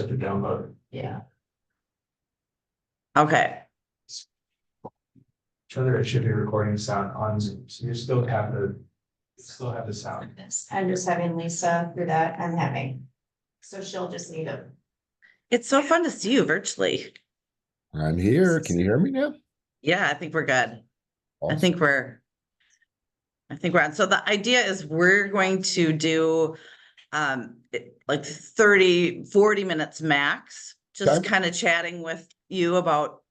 to the download. Yeah. Okay. Whether it should be recording sound on Zoom, so you still have the sound. I'm just having Lisa do that. I'm having. So she'll just need a. It's so fun to see you virtually. I'm here. Can you hear me now? Yeah, I think we're good. Awesome. I think we're on. So the idea is we're going to do like 30, 40 minutes max, just Okay. kind of chatting with you about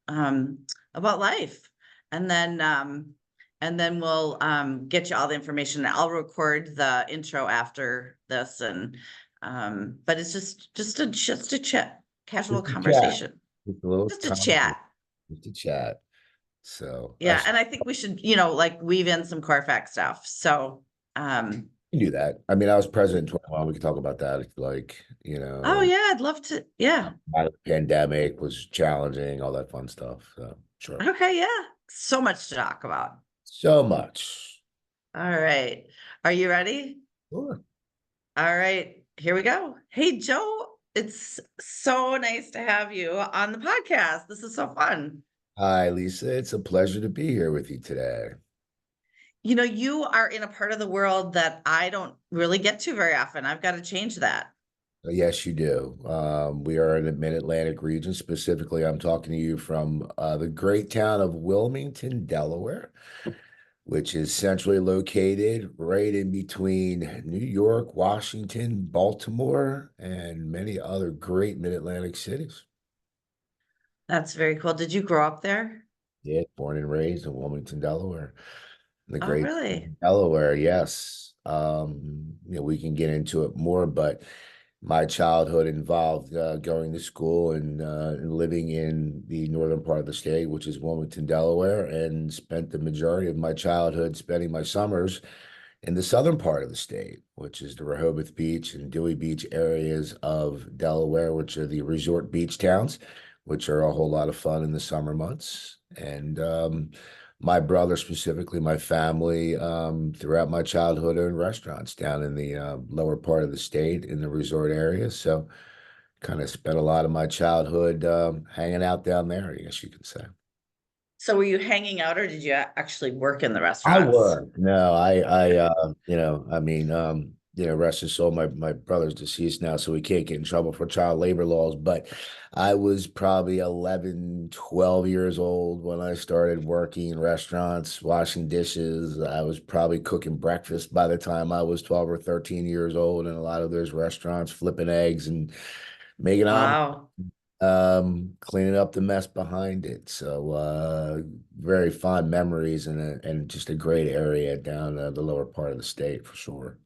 life. And then we'll get you all the information. I'll record the intro after this, and but it's just a chat, casual conversation. Just a chat. Just a chat. So Yeah, and I think we should, like weave in some CORFAC stuff. So you do that. I mean, I was president 21. We could talk about that if you like, oh yeah, I'd love to. Yeah. The pandemic was challenging, all that fun stuff. So sure. Okay, yeah. So much to talk about. So much. All right. Are you ready? Sure. All right, here we go. Hey, Joe, it's so nice to have you on the podcast. This is so fun. Hi, Lisa. It's a pleasure to be here with you today. You are in a part of the world that I don't really get to very often. I've got to change that. Yes, you do. We are in the Mid-Atlantic region. Specifically, I'm talking to you from the great town of Wilmington, Delaware, which is centrally located right in between New York, Washington, Baltimore, and many other great Mid-Atlantic cities. That's very cool. Did you grow up there? Yeah, born and raised in Wilmington, Delaware. The Oh, great really? Delaware, yes. We can get into it more, but my childhood involved going to school and living in the northern part of the state, which is Wilmington, Delaware, and spent the majority of my childhood spending my summers in the southern part of the state, which is the Rehoboth Beach and Dewey Beach areas of Delaware, which are the resort beach towns, which are a whole lot of fun in the summer months. And my brother, specifically my family, throughout my childhood owned restaurants down in the lower part of the state in the resort area. So kind of spent a lot of my childhood hanging out down there, I guess you could say. So were you hanging out or did you actually work in the I restaurants? worked. No, rest his soul. My brother's deceased now, so we can't get in trouble for child labor laws. But I was probably 11, 12 years old when I started working in restaurants, washing dishes. I was probably cooking breakfast by the time I was 12 or 13 years old in a lot of those restaurants, flipping eggs and making Wow. cleaning up the mess behind it. So very fond memories and just a great area down the lower part of the state for sure.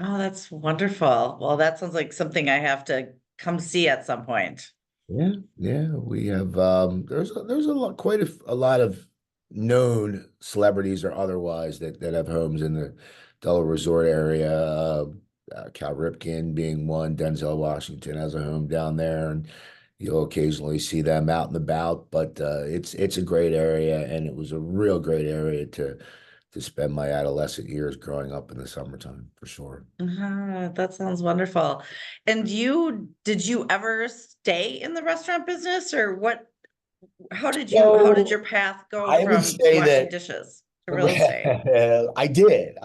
Oh, that's wonderful. Well, that sounds like something I have to come see at some point. Yeah, we have there's a lot, quite a lot of known celebrities or otherwise that have homes in the Delaware Resort area. Cal Ripken being one, Denzel Washington has a home down there, and you'll occasionally see them out and about. But it's a great area, and it was a real great area to spend my adolescent years growing up in the summertime for sure. That sounds wonderful. And did you ever stay in the restaurant business or what? How did your path go I would from say washing that dishes to real estate? I did.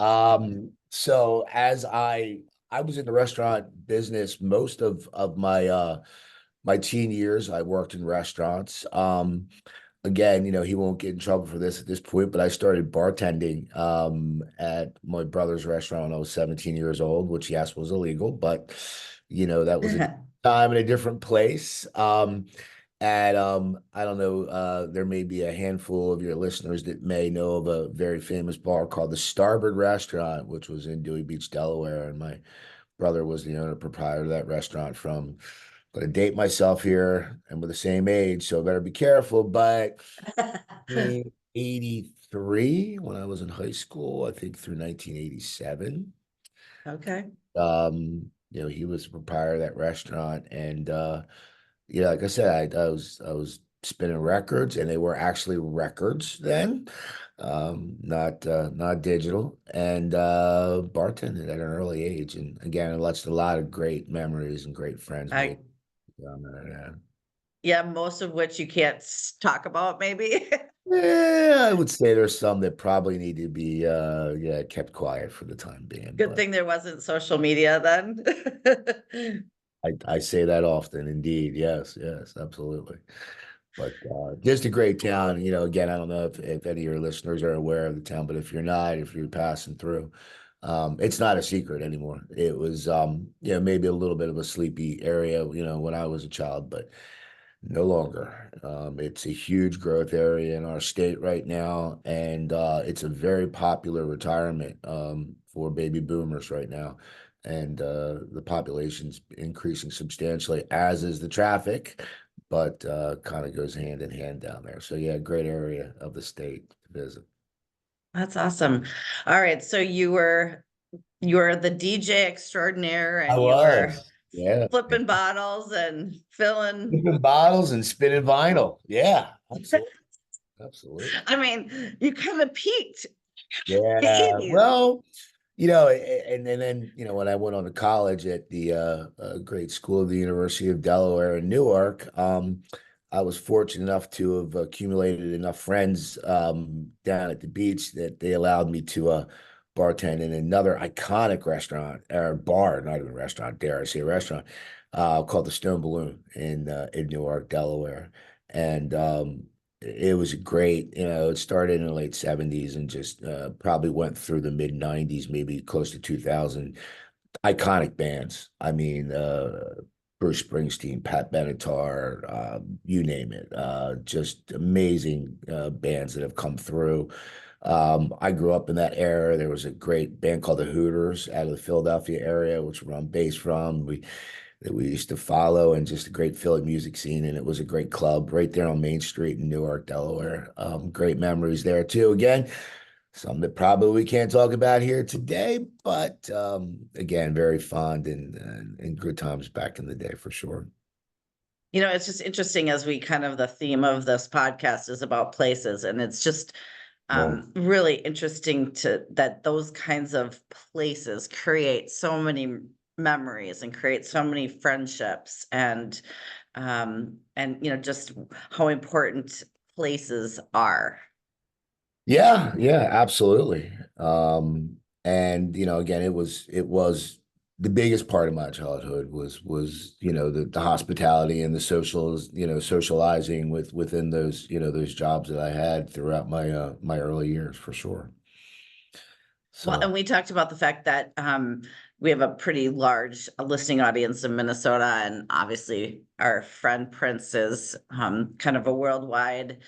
So as I was in the restaurant business most of my my teen years. I worked in restaurants. Again, he won't get in trouble for this at this point, but I started bartending at my brother's restaurant when I was 17 years old, which yes was illegal, but that was a time in a different place. And I don't know, there may be a handful of your listeners that may know of a very famous bar called the Starboard Restaurant, which was in Dewey Beach, Delaware, and my brother was the owner proprietor of that restaurant from. I'm going to date myself here, and we're the same age, so I better be careful. But in 83, when I was in high school, I think through 1987. Okay. He was the proprietor of that restaurant, and like I said, I was spinning records, and they were actually records then, not digital, and bartending at an early age, and again, it lets a lot of great memories and great friends made Yeah. Yeah, most of which you can't talk about, maybe. Yeah, I would say there's some that probably need to be yeah, kept quiet for the time being, Good but thing there wasn't social media then. I say that often, indeed. Yes, yes, absolutely. But just a great town. Again, I don't know if any of your listeners are aware of the town, but if you're not, if you're passing through, it's not a secret anymore. It was maybe a little bit of a sleepy area, when I was a child, but no longer. It's a huge growth area in our state right now, and it's a very popular retirement for baby boomers right now. And the population's increasing substantially, as is the traffic, but kind of goes hand in hand down there. So yeah, great area of the state to visit. That's awesome. All right, so you were the DJ extraordinaire, I and you were was, yeah. flipping bottles and filling. Flipping bottles and spinning vinyl. Yeah, absolutely. Absolutely. I mean, you kind of peaked the Yeah. 80s. Well, and then, when I went on to college at the great school of the University of Delaware in Newark, I was fortunate enough to have accumulated enough friends down at the beach that they allowed me to bartend in another iconic restaurant or bar, not even restaurant, dare I say restaurant, called the Stone Balloon in Newark, Delaware. And it was great. It started in the late 70s and just probably went through the mid 90s, maybe close to 2000. Iconic bands. I mean, Bruce Springsteen, Pat Benatar, you name it. Just amazing bands that have come through. I grew up in that era. There was a great band called the Hooters out of the Philadelphia area, which we're on bass from. That we used to follow, and just a great Philly music scene. And it was a great club right there on Main Street in Newark, Delaware. Great memories there too. Again, some that probably we can't talk about here today, but again, very fond and good times back in the day for sure. It's just interesting as the theme of this podcast is about places, and it's just Yeah. really interesting that those kinds of places create so many memories and create so many friendships, and just how important places are. Yeah, yeah, absolutely. And again, it was the biggest part of my childhood was the hospitality and the socializing within those jobs that I had throughout my early years for sure. Well, So and we talked about the fact that we have a pretty large listening audience in Minnesota, and obviously our friend Prince is kind of a worldwide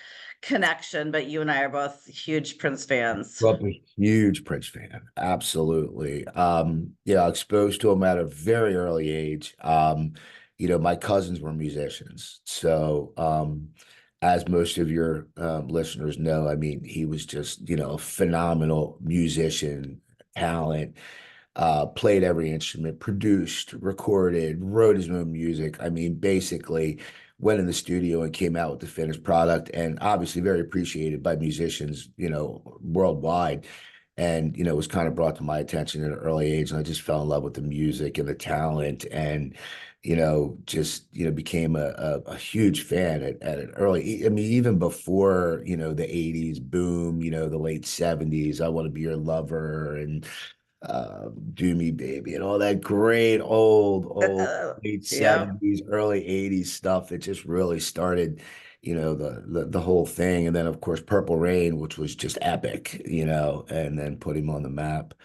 connection, but you and I are both huge Prince fans. grew up a huge Prince fan, absolutely. Exposed to him at a very early age. My cousins were musicians, so as most of your listeners know, I mean, he was just a phenomenal musician, talent. Played every instrument, produced, recorded, wrote his own music. I mean, basically went in the studio and came out with the finished product, and obviously very appreciated by musicians, worldwide. And, was kind of brought to my attention at an early age. And I just fell in love with the music and the talent, and, just, became a huge fan at an early, I mean, even before, the 80s boom, the late 70s, I Want to Be Your Lover, and Do Me Baby, and all that great old late Yeah. 70s, early 80s stuff that just really started, the whole thing. And then of course Purple Rain, which was just epic, and then put him on the map.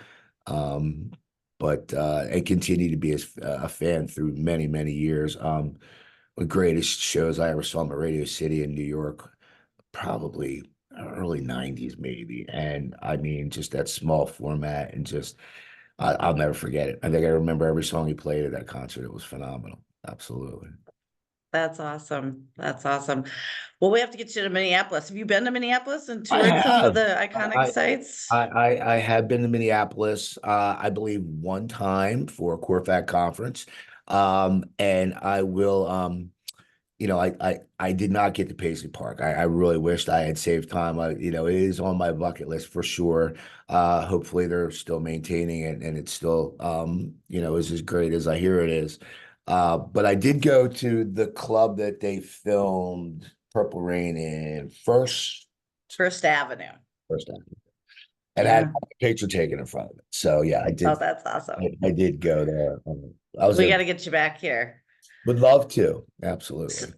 Um, but I continue to be a fan through many, many years. The greatest shows I ever saw him at Radio City in New York, probably early 90s maybe. And I mean, just that small format, and just I'll never forget it. I think I remember every song he played at that concert. It was phenomenal. Absolutely. That's awesome. That's awesome. Well, we have to get you to Minneapolis. Have you been to Minneapolis and I toured some of have. the iconic sites? I have been to Minneapolis, I believe one time for a CORFAC conference. And I will, I did not get to Paisley Park. I really wished I had saved time. It is on my bucket list for sure. Hopefully they're still maintaining it, and it's still, is as great as I hear it is. But I did go to the club that they filmed Purple Rain in First Avenue. first time, and had Yeah. a picture taken in front of it. So yeah, Oh, that's awesome. I did go there. I was We there. got to get you back here. Would love to. So, Absolutely.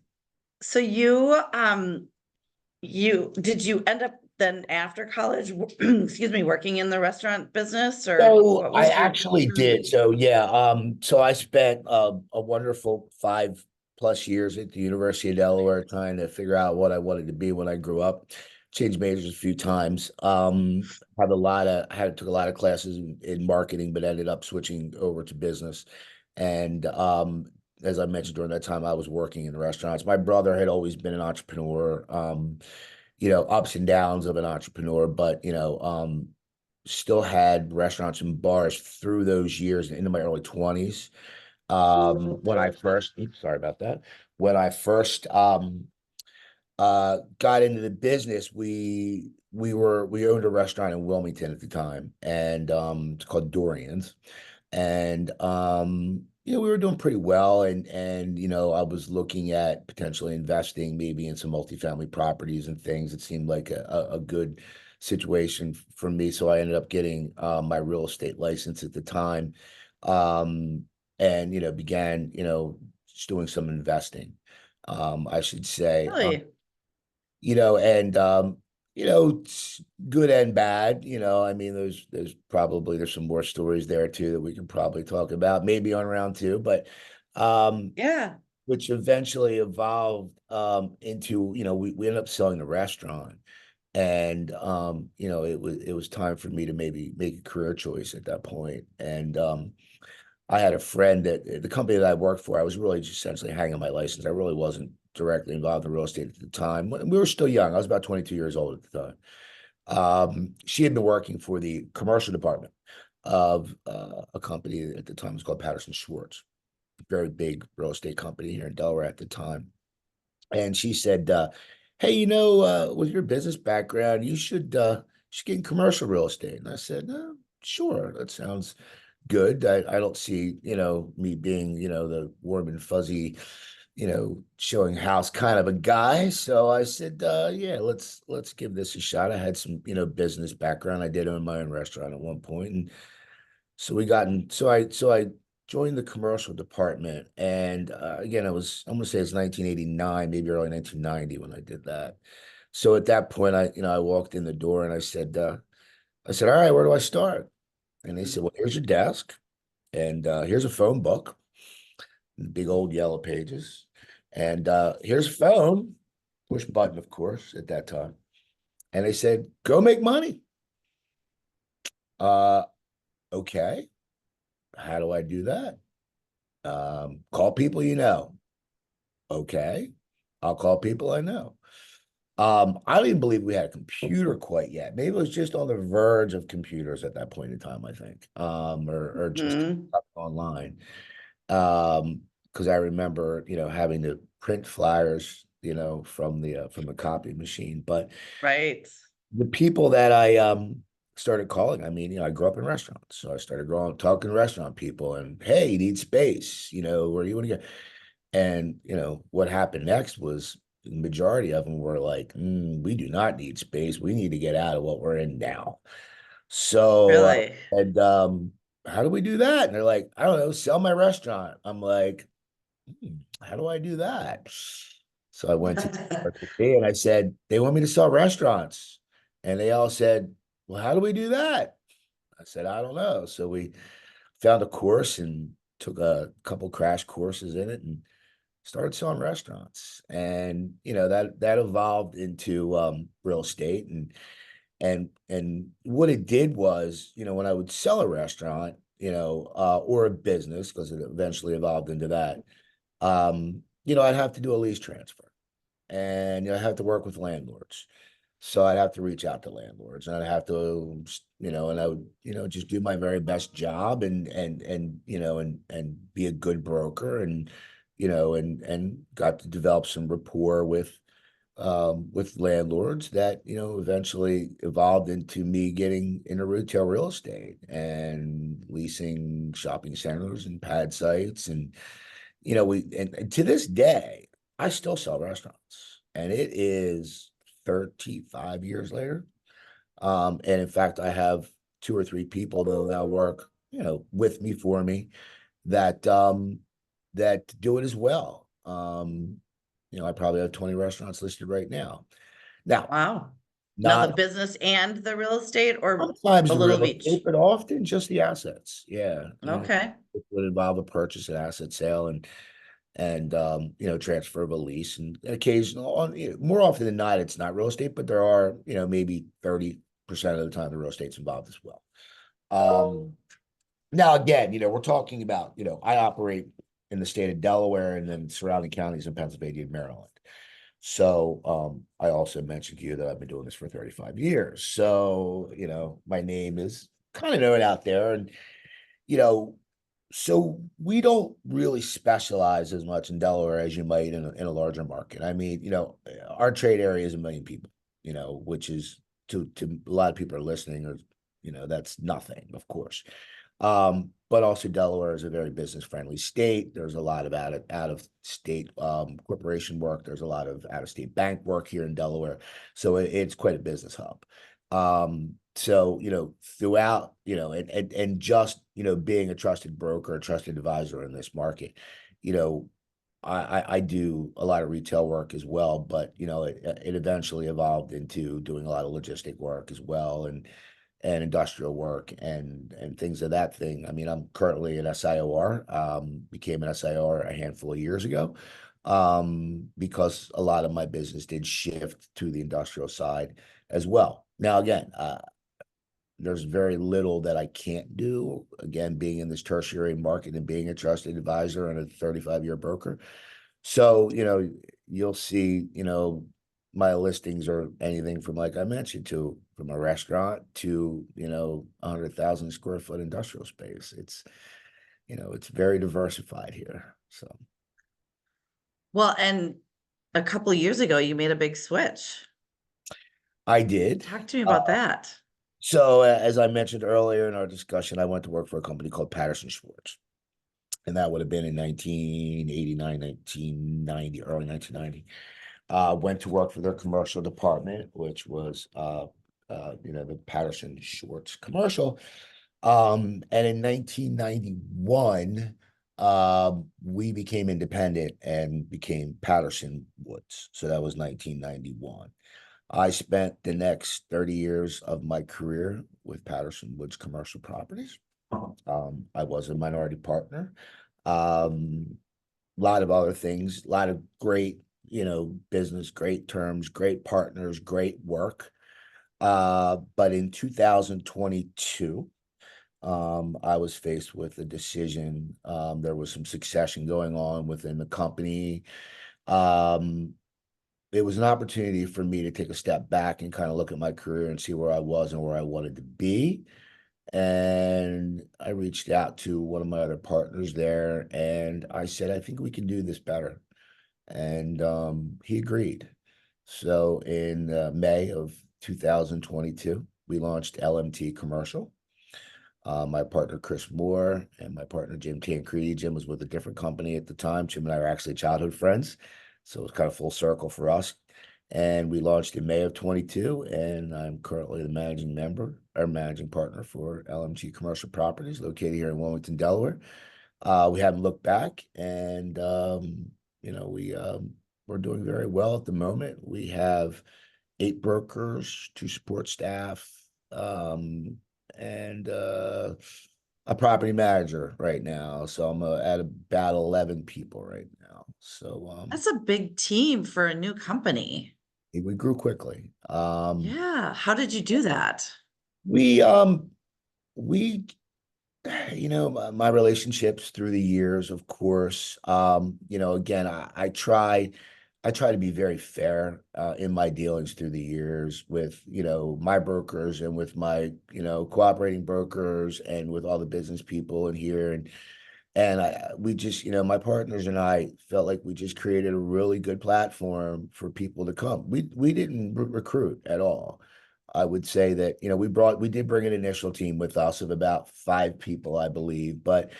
so did you end up then after college, excuse me, working in the restaurant business, or So what I was your? actually did. So yeah, so I spent a wonderful 5+ years at the University of Delaware trying to figure out what I wanted to be when I grew up. Changed majors a few times. Took a lot of classes in marketing, but ended up switching over to business. And as I mentioned during that time, I was working in restaurants. My brother had always been an entrepreneur. Ups and downs of an entrepreneur, but still had restaurants and bars through those years into my early 20s. When I first, oops, sorry about that. When I first got into the business, we owned a restaurant in Wilmington at the time, and it's called Dorian's. And we were doing pretty well, and I was looking at potentially investing maybe in some multifamily properties and things. It seemed like a good situation for me. So I ended up getting my real estate license at the time. And began just doing some investing, I should say. Really? And it's good and bad. I mean, there's some more stories there too that we can probably talk about, maybe on round two, but Yeah. which eventually evolved into, we ended up selling the restaurant. And it was time for me to maybe make a career choice at that point. And I had a friend that the company that I worked for, I was really just essentially hanging my license. I really wasn't directly involved in real estate at the time. We were still young. I was about 22 years old at the time. She had been working for the commercial department of a company at the time. It was called Patterson Schwartz, very big real estate company here in Delaware at the time. And she said, "Hey, with your business background, you should get in commercial real estate." And I said, "Sure, that sounds good. I don't see, me being, the warm and fuzzy, showing house kind of a guy." So I said, yeah, let's give this a shot. I had some, business background. I did own my own restaurant at one point. And so I joined the commercial department. And again, I'm gonna say it's 1989, maybe early 1990 when I did that. So at that point, I walked in the door and I said, "All right, where do I start?" And they said, "Well, here's your desk, and here's a phone book, big old yellow pages, and here's a phone, push button, of course, at that time." And they said, "Go make money." Uh, okay. How do I do that? Call people you know. Okay. I'll call people I know. I don't even believe we had a computer quite yet. Maybe it was just on the verge of computers at that point in time, I think. Or just Mhm. up online. Because I remember, having to print flyers, from the copy machine. But Right. the people that I started calling, I mean, I grew up in restaurants. So I started talking to restaurant people, and hey, you need space, where you want to go. And what happened next was the majority of them were like, "We do not need space. We need to get out of what we're in now." So Really? and how do we do that? And they're like, "I don't know, sell my restaurant." I'm like, how do I do that? So I went to RTP and I said, "They want me to sell restaurants." And they all said, "Well, how do we do that?" I said, "I don't know." So we found a course and took a couple crash courses in it and started selling restaurants. And that evolved into real estate. And what it did was, when I would sell a restaurant, or a business, because it eventually evolved into that, I'd have to do a lease transfer, and I have to work with landlords. So I'd have to reach out to landlords, and I'd have to, and I would, just do my very best job, and be a good broker, and got to develop some rapport with landlords that, eventually evolved into me getting into retail real estate and leasing shopping centers and pad sites, and you know, and to this day, I still sell restaurants, and it is 35 years later. And in fact, I have two or three people that now work, with me for me that that do it as well. I probably have 20 restaurants listed right now. Now, Wow. Now the not business and the real estate, or sometimes a the little of real each? estate, but often just the assets. Yeah. Okay. It would involve a purchase, an asset sale, and transfer of a lease, and occasional on more often than not, it's not real estate, but there are, maybe 30% of the time the real estate's involved as well. Now again, we're talking about, I operate in the state of Delaware and then surrounding counties in Pennsylvania and Maryland. So I also mentioned to you that I've been doing this for 35 years. So, my name is kind of known out there, and you know, so we don't really specialize as much in Delaware as you might in a larger market. I mean, our trade area is 1 million people, which is to a lot of people are listening, or, that's nothing, of course. But also Delaware is a very business friendly state. There's a lot of out of state corporation work. There's a lot of out of state bank work here in Delaware. So it's quite a business hub. So, throughout, and just, being a trusted broker, a trusted advisor in this market, I do a lot of retail work as well, but, it eventually evolved into doing a lot of logistic work as well, and industrial work and things of that thing. I mean, I'm currently an SIOR, became an SIOR a handful of years ago, because a lot of my business did shift to the industrial side as well. Now, again, there's very little that I can't do, again, being in this tertiary market and being a trusted advisor and a 35-year broker. So, you'll see, my listings are anything from, like I mentioned, from a restaurant to, 100,000 square foot industrial space. It's very diversified here. So Well, and a couple of years ago, you made a big switch. I did. Talk to me about that. So as I mentioned earlier in our discussion, I went to work for a company called Patterson Schwartz. And that would have been in 1989, 1990, early 1990. Went to work for their commercial department, which was, the Patterson Schwartz commercial. And in 1991, we became independent and became Patterson Woods. So that was 1991. I spent the next 30 years of my career with Patterson Woods Commercial Properties. I was a minority partner. A lot of other things, a lot of great, business, great terms, great partners, great work. But in 2022, I was faced with a decision. There was some succession going on within the company. It was an opportunity for me to take a step back and kind of look at my career and see where I was and where I wanted to be. And I reached out to one of my other partners there, and I said, I think we can do this better. And he agreed. So in May of 2022, we launched LMT Commercial. My partner, Chris Moore, and my partner, Jim Tancredi. Jim was with a different company at the time. Jim and I were actually childhood friends. So it was kind of full circle for us. And we launched in May of 22, and I'm currently the managing partner for LMG Commercial Properties located here in Wilmington, Delaware. We haven't looked back, and we're doing very well at the moment. We have 8 brokers, 2 support staff, and a property manager right now. So I'm at about 11 people right now. So That's a big team for a new company. we grew quickly. Yeah. How did you do that? We my relationships through the years, of course. Again, I try to be very fair in my dealings through the years with, my brokers and with my, cooperating brokers and with all the business people in here. And we just, my partners and I felt like we just created a really good platform for people to come. We didn't recruit at all. I would say that, we did bring an initial team with us of about 5 people, I believe, but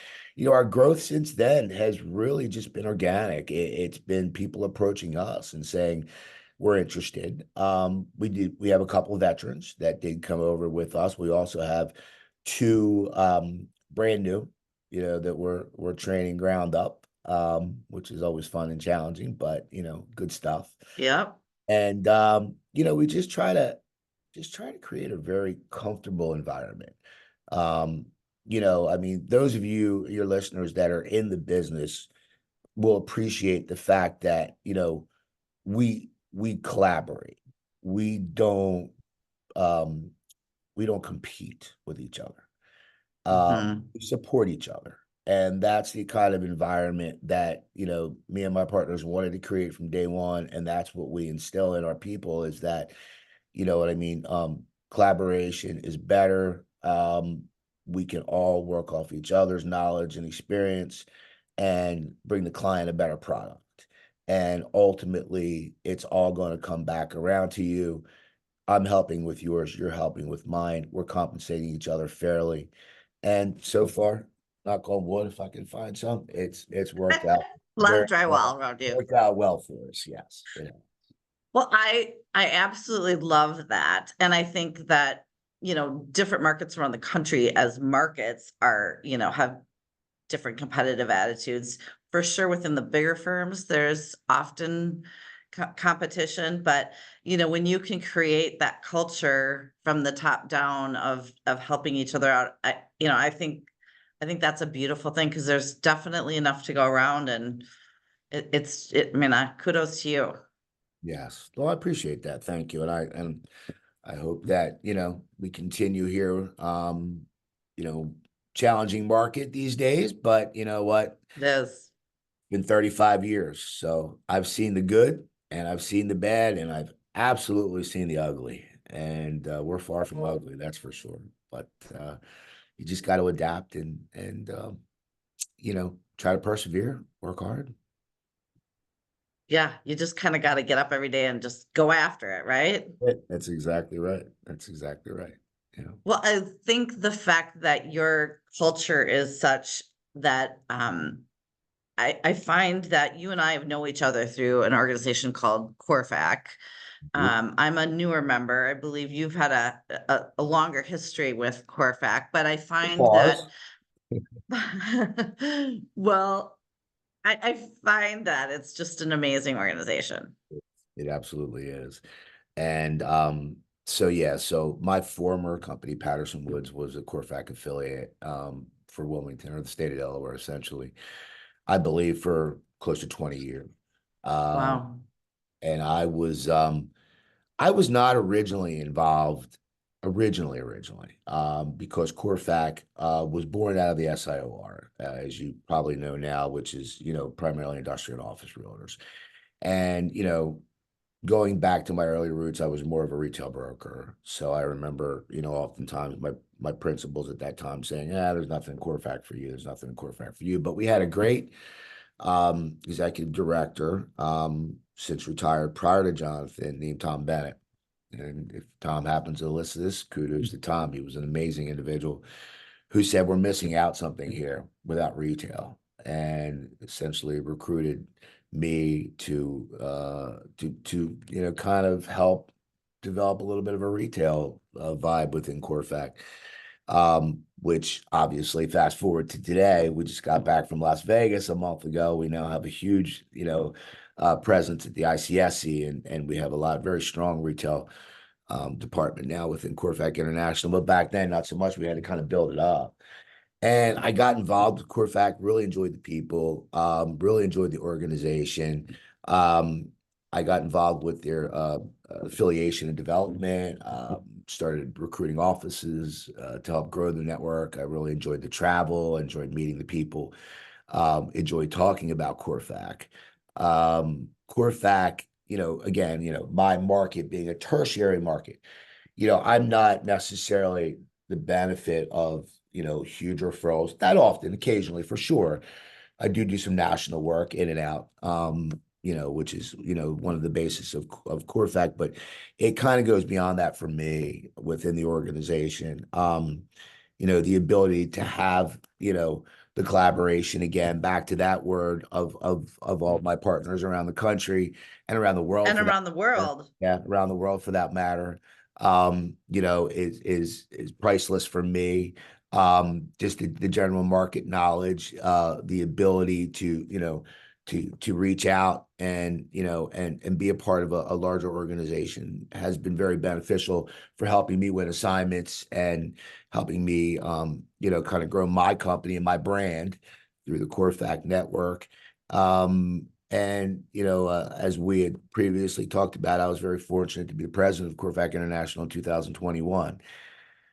our growth since then has really just been organic. It's been people approaching us and saying, we're interested. We have a couple of veterans that did come over with us. We also have 2 brand new, that we're training ground up, which is always fun and challenging, but good stuff. Yep. And we just try to create a very comfortable environment. I mean, those of you, your listeners that are in the business will appreciate the fact that, we collaborate. We don't compete with each other. Mhm. We support each other. And that's the kind of environment that, me and my partners wanted to create from day one. And that's what we instill in our people is that, you know what I mean? Collaboration is better. We can all work off each other's knowledge and experience and bring the client a better product. And ultimately, it's all going to come back around to you. I'm helping with yours, you're helping with mine. We're compensating each other fairly. And so far, knock on wood, if I can find some, it's worked out A lot very of well. drywall around you. Worked out well for us, yes. Well, I absolutely love that. And I think that, different markets around the country as markets are, have different competitive attitudes. For sure, within the bigger firms, there's often competition, but when you can create that culture from the top down of helping each other out, I think that's a beautiful thing because there's definitely enough to go around, and I mean, kudos to you. Yes. Well, I appreciate that. Thank you. And I hope that, we continue here, challenging market these days, but you know what? It is. Been 35 years. So I've seen the good and I've seen the bad and I've absolutely seen the ugly. And we're far from ugly, that's for sure. But you just got to adapt and try to persevere, work hard. Yeah, you just kind of got to get up every day and just go after it, right? That's exactly right. That's exactly right. Well, I think the fact that your culture is such that I find that you and I know each other through an organization called CORFAC. I'm a newer member. I believe you've had a longer history with CORFAC, but I find that Pause. well, I find that it's just an amazing organization. It absolutely is. And so yeah, so my former company, Patterson Woods, was a CORFAC affiliate for Wilmington or the state of Delaware, essentially, I believe for close to 20 years. Wow. And I was not originally involved because CORFAC was born out of the SIOR, as you probably know now, which is, primarily industrial and office realtors. And, going back to my early roots, I was more of a retail broker. So I remember, oftentimes my principals at that time saying, there's nothing in CORFAC for you. There's nothing in CORFAC for you. But we had a great executive director, since retired prior to Jonathan, named Tom Bennett. And if Tom happens to listen to this, kudos to Tom. He was an amazing individual who said, we're missing out something here without retail, and essentially recruited me to kind of help develop a little bit of a retail vibe within CORFAC, which obviously fast forward to today, we just got back from Las Vegas a month ago. We now have a huge presence at the ICSC, and we have a very strong retail department now within CORFAC International. But back then, not so much. We had to kind of build it up. And I got involved with CORFAC, really enjoyed the people, really enjoyed the organization. I got involved with their affiliation and development, started recruiting offices to help grow the network. I really enjoyed the travel, enjoyed meeting the people, enjoyed talking about CORFAC. CORFAC, again, my market being a tertiary market, I'm not necessarily the benefit of huge referrals that often, occasionally for sure. I do some national work in and out. which is, one of the basis of CORFAC, but it kind of goes beyond that for me within the organization. The ability to have, the collaboration, again, back to that word of all my partners around the country and around the world. And around the world. Yeah, around the world for that matter. Is priceless for me. Just the general market knowledge, the ability to reach out and and be a part of a larger organization has been very beneficial for helping me win assignments and helping me kind of grow my company and my brand through the CORFAC network. As we had previously talked about, I was very fortunate to be the president of CORFAC International in 2021.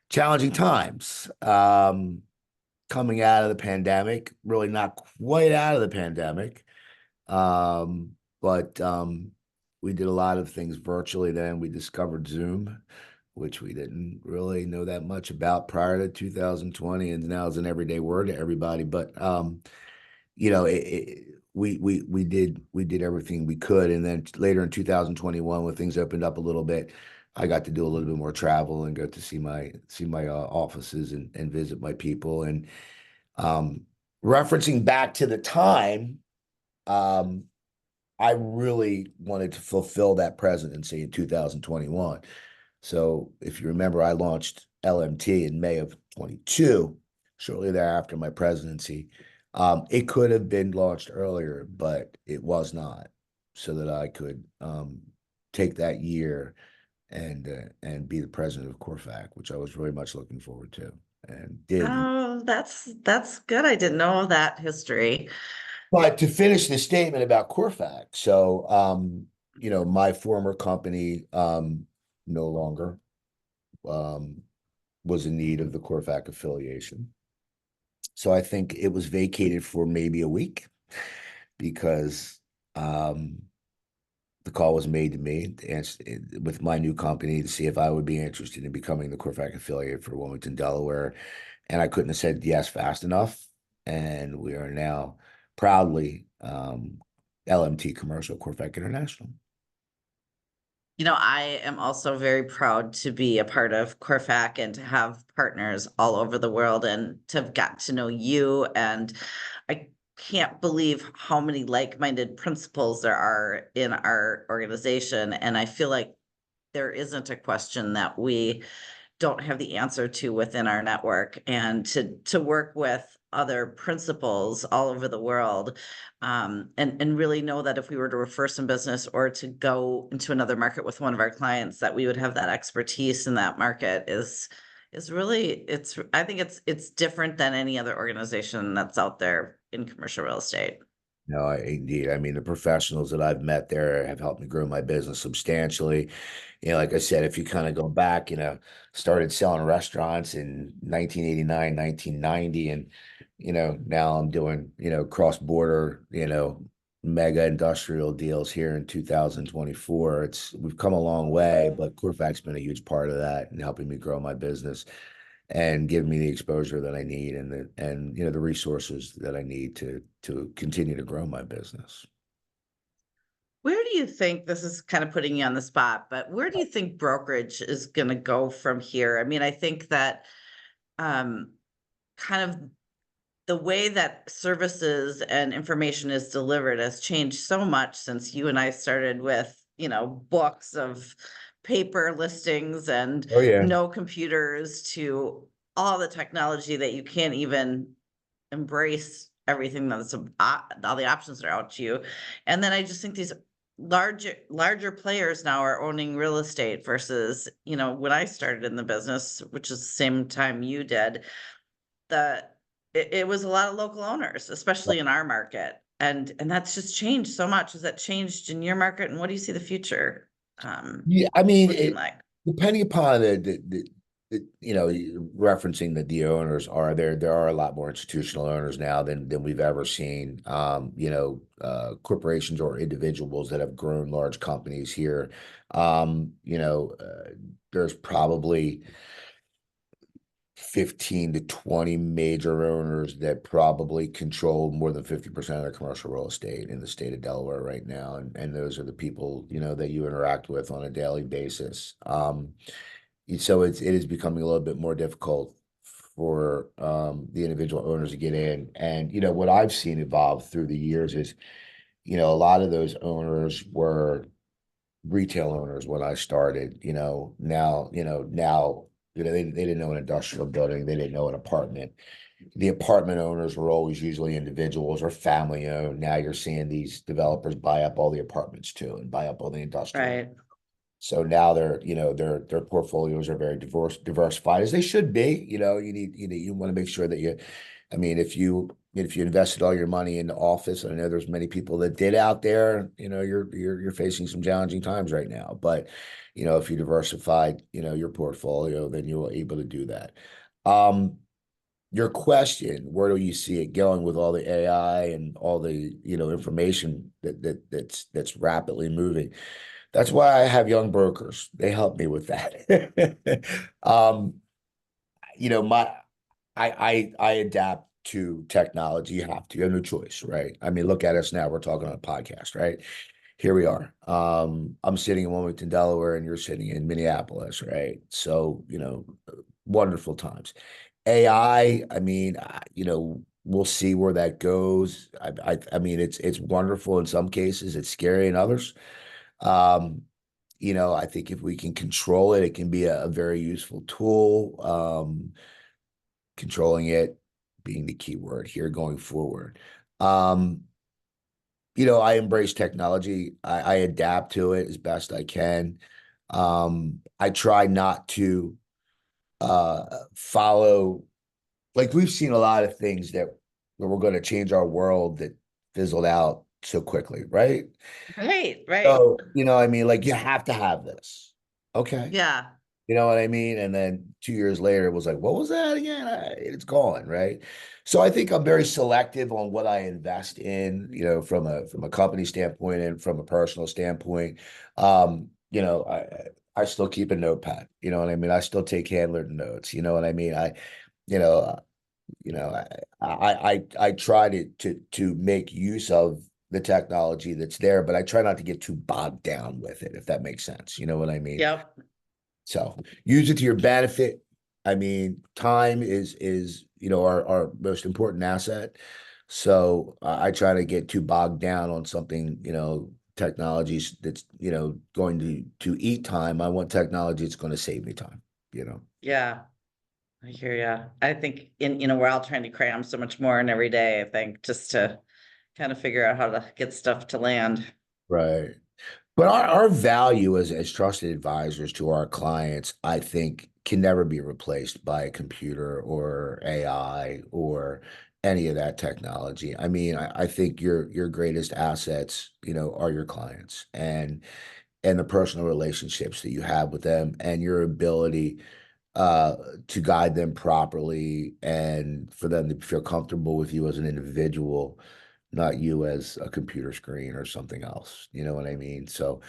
Challenging times. Coming out of the pandemic, really not quite out of the pandemic. But we did a lot of things virtually then. We discovered Zoom, which we didn't really know that much about prior to 2020, and now it's an everyday word to everybody. But we did everything we could, and then later in 2021, when things opened up a little bit, I got to do a little bit more travel and go to see my offices and visit my people. And referencing back to the time, I really wanted to fulfill that presidency in 2021. So if you remember, I launched LMT in May of 22, shortly thereafter my presidency. It could have been launched earlier, but it was not, so that I could take that year and be the president of CORFAC, which I was very much looking forward to and did. Oh, that's good. I didn't know that history. But to finish the statement about CORFAC, so my former company no longer was in need of the CORFAC affiliation. So I think it was vacated for maybe a week because the call was made to me with my new company to see if I would be interested in becoming the CORFAC affiliate for Wilmington, Delaware. And I couldn't have said yes fast enough. And we are now proudly LMT Commercial CORFAC International. I am also very proud to be a part of CORFAC and to have partners all over the world and to have got to know you. And I can't believe how many like-minded principals there are in our organization. And I feel like there isn't a question that we don't have the answer to within our network, and to work with other principals all over the world, and really know that if we were to refer some business or to go into another market with one of our clients, that we would have that expertise in that market is really, I think it's different than any other organization that's out there in commercial real estate. No, indeed. I mean, the professionals that I've met there have helped me grow my business substantially. Like I said, if you kind of go back, started selling restaurants in 1989, 1990, and, now I'm doing, cross-border, mega industrial deals here in 2024. We've come a long way, but CORFAC's been a huge part of that and helping me grow my business and give me the exposure that I need and the resources that I need to continue to grow my business. Where do you think, this is kind of putting you on the spot, but where do you think brokerage is going to go from here? I mean, I think that kind of the way that services and information is delivered has changed so much since you and I started with, books of paper listings and Oh, yeah. no computers, to all the technology that you can't even embrace everything that's all the options that are out to you. And then I just think these larger players now are owning real estate versus, when I started in the business, which is the same time you did, it was a lot of local owners, especially in our market. And that's just changed so much. Has that changed in your market? And what do you see the future? Yeah, I mean, looking like? depending upon referencing that the owners are there are a lot more institutional owners now than we've ever seen. Corporations or individuals that have grown large companies here. There's probably 15 to 20 major owners that probably control more than 50% of the commercial real estate in the state of Delaware right now. And those are the people, you know, that you interact with on a daily basis. So it is becoming a little bit more difficult for the individual owners to get in. And, you know, what I've seen evolve through the years is, you know, a lot of those owners were retail owners when I started, now, they didn't know an industrial building. They didn't know an apartment. The apartment owners were always usually individuals or family owned. Now you're seeing these developers buy up all the apartments too and buy up all the industrial. Right. So now their portfolios are very diversified as they should be. You want to make sure that if you invested all your money in the office, and I know there's many people that did out there, you're facing some challenging times right now. But if you diversified, your portfolio, then you were able to do that. Your question, where do you see it going with all the AI and all the information that's rapidly moving? That's why I have young brokers. They help me with that. I adapt to technology. You have to. You have no choice, right? I mean, look at us now. We're talking on a podcast, right? Here we are. I'm sitting in Wilmington, Delaware, and you're sitting in Minneapolis, right? So, wonderful times. AI, we'll see where that goes. I mean, it's wonderful in some cases. It's scary in others. I think if we can control it, it can be a very useful tool. Controlling it being the key word here going forward. I embrace technology. I adapt to it as best I can. I try not to follow, like we've seen a lot of things that we're going to change our world that fizzled out so quickly, right? Right. So, like you have to have this. Okay. Yeah. You know what I mean? And then 2 years later, it was like, what was that again? It's gone, right? So I think I'm very selective on what I invest in, from a company standpoint and from a personal standpoint. I still keep a notepad. You know what I mean? I still take handwritten notes. You know what I mean? I try to make use of the technology that's there, but I try not to get too bogged down with it, if that makes sense. You know what I mean? Yep. So use it to your benefit. I mean, time is our most important asset. So I try to get too bogged down on something, technologies that's, going to eat time. I want technology that's going to save me time, Yeah. I hear ya. I think we're all trying to cram so much more in every day, I think, just to kind of figure out how to get stuff to land. Right. But our value as trusted advisors to our clients, I think, can never be replaced by a computer or AI or any of that technology. I mean, I think your greatest assets, are your clients and the personal relationships that you have with them and your ability to guide them properly and for them to feel comfortable with you as an individual, not you as a computer screen or something else. You know what I mean? So,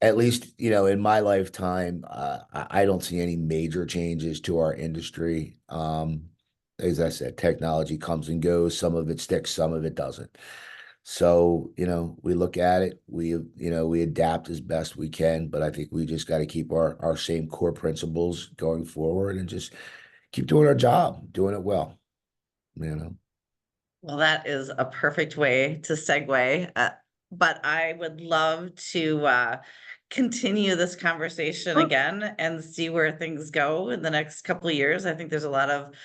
at least, in my lifetime, I don't see any major changes to our industry. As I said, technology comes and goes. Some of it sticks, some of it doesn't. So, we look at it, we adapt as best we can, but I think we just got to keep our same core principles going forward and just keep doing our job, doing it well, Well, that is a perfect way to segue. But I would love to continue this conversation again and see where things go in the next couple of years. I think there's a lot of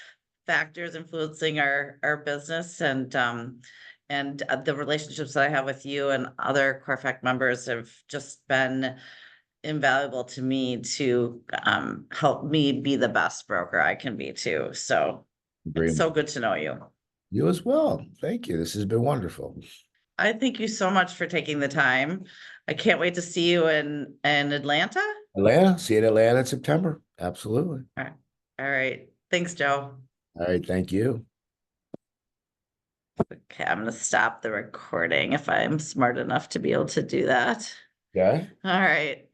factors influencing our business and the relationships that I have with you and other CORFAC members have just been invaluable to me to help me be the best broker I can be too. So it's so good to know you. You as well. Thank you. This has been wonderful. I thank you so much for taking the time. I can't wait to see you in Atlanta. See you in Atlanta in September. Absolutely. All right. Thanks, Joe. All right. Thank you. Okay, I'm going to stop the recording if I'm smart enough to be able to do that. Okay. All right.